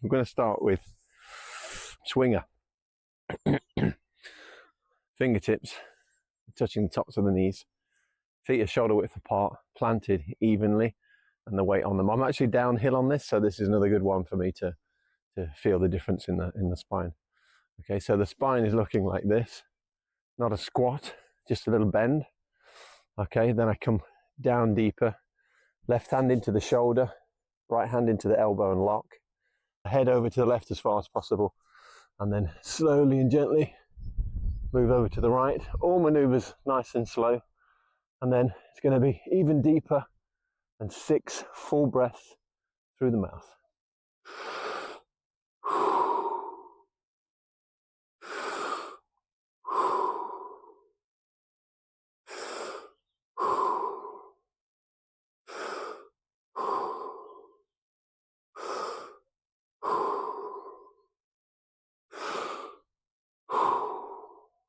I'm going to start with swinger. Fingertips touching the tops of the knees, feet are shoulder width apart, planted evenly, and the weight on them. I'm actually downhill on this, so this is another good one for me to feel the difference in the spine. Okay, so the spine is looking like this, not a squat, just a little bend. Okay, then I come down deeper, left hand into the shoulder, right hand into the elbow and lock, head over to the left as far as possible, and then slowly and gently move over to the right. All maneuvers nice and slow, and then it's going to be even deeper, and 6 full breaths through the mouth.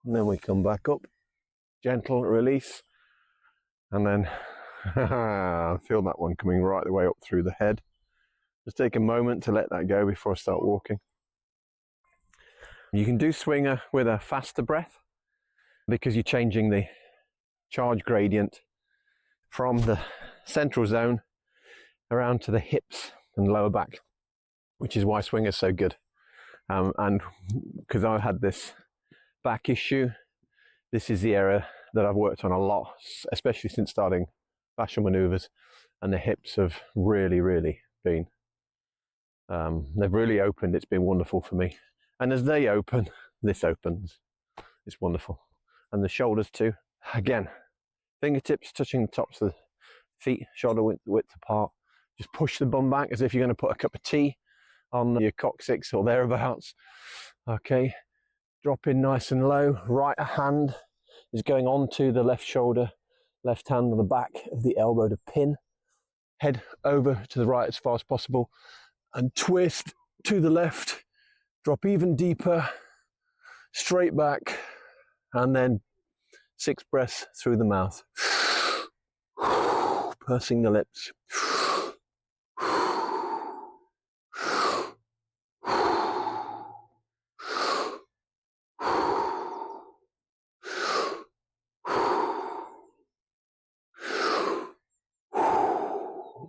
And then we come back up, gentle release, and then feel that one coming right the way up through the head. Just take a moment to let that go before I start walking. You can do swinger with a faster breath because you're changing the charge gradient from the central zone around to the hips and lower back, which is why swinger is so good. And because I had this back issue, this is the area that I've worked on a lot, especially since starting Fascia Manouvers, and the hips have really been, they've really opened. It's been wonderful for me. And as they open, this opens. It's wonderful. And the shoulders too. Again, fingertips touching the tops of the feet, shoulder width apart. Just push the bum back as if you're going to put a cup of tea on your coccyx or thereabouts. Okay, drop in nice and low. Right hand is going onto the left shoulder, left hand on the back of the elbow to pin. Head over to the right as far as possible and twist to the left. Drop even deeper, straight back, and then 6 breaths through the mouth. Pursing the lips.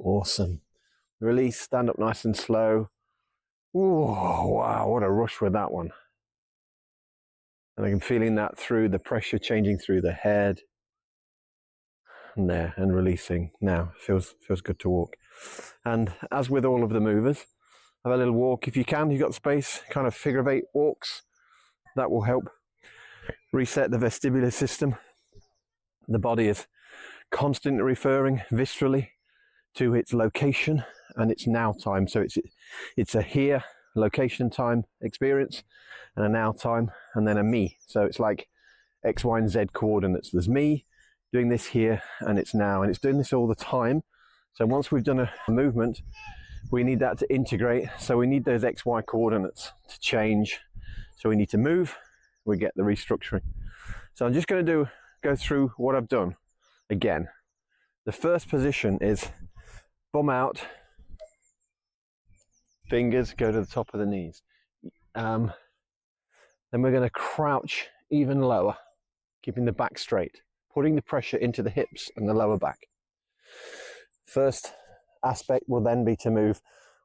Awesome. Release, stand up nice and slow. Ooh, wow, what a rush with that one. And I'm feeling that through the pressure changing through the head. And there, and releasing. Now, feels good to walk. And as with all of the movers, have a little walk if you can. You've got space, kind of figure of 8 walks. That will help reset the vestibular system. The body is constantly referring viscerally to its location and its now time. So it's a here location time experience, and a now time, and then a me. So it's like X, Y, and Z coordinates. There's me doing this here, and it's now, and it's doing this all the time. So once we've done a movement, we need that to integrate. So we need those X, Y coordinates to change. So we need to move, we get the restructuring. So I'm just going to go through what I've done again. The first position is bum out, fingers go to the top of the knees. Then we're going to crouch even lower, keeping the back straight, putting the pressure into the hips and the lower back. First aspect will then be to move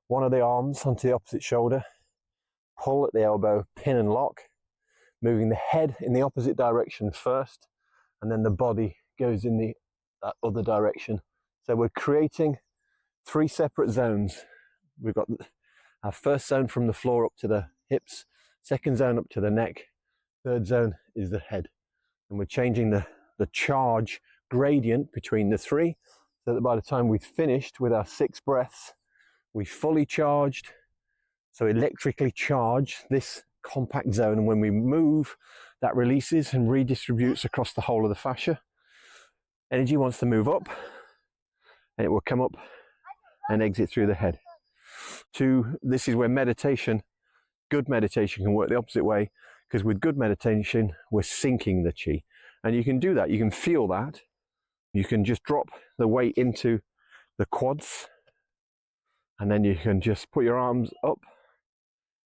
one of the arms onto the opposite shoulder, pull at the elbow, pin and lock, moving the head in the opposite direction first, and then the body goes in that other direction. So we're creating 3 separate zones. We've got our first zone from the floor up to the hips, second zone up to the neck, third zone is the head. And we're changing the charge gradient between the 3, so that by the time we've finished with our 6 breaths, we fully charged, so electrically charged this compact zone, and when we move, that releases and redistributes across the whole of the fascia. Energy wants to move up, and it will come up and exit through the head. This is where meditation, good meditation, can work the opposite way, because with good meditation, we're sinking the chi. And you can do that, you can feel that. You can just drop the weight into the quads, and then you can just put your arms up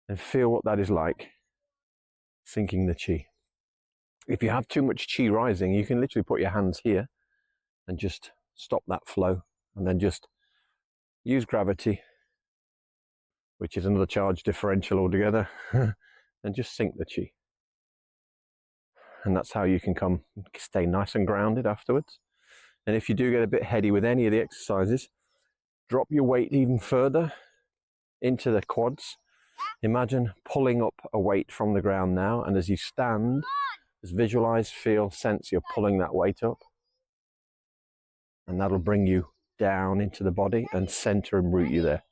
and feel what that is like, sinking the chi. If you have too much chi rising, you can literally put your hands here and just stop that flow, and then just use gravity, which is another charge differential altogether, and just sink the chi. And that's how you can stay nice and grounded afterwards. And if you do get a bit heady with any of the exercises, drop your weight even further into the quads. Imagine pulling up a weight from the ground now, and as you stand, just visualize, feel, sense you're pulling that weight up. And that'll bring you down into the body and center and root you there.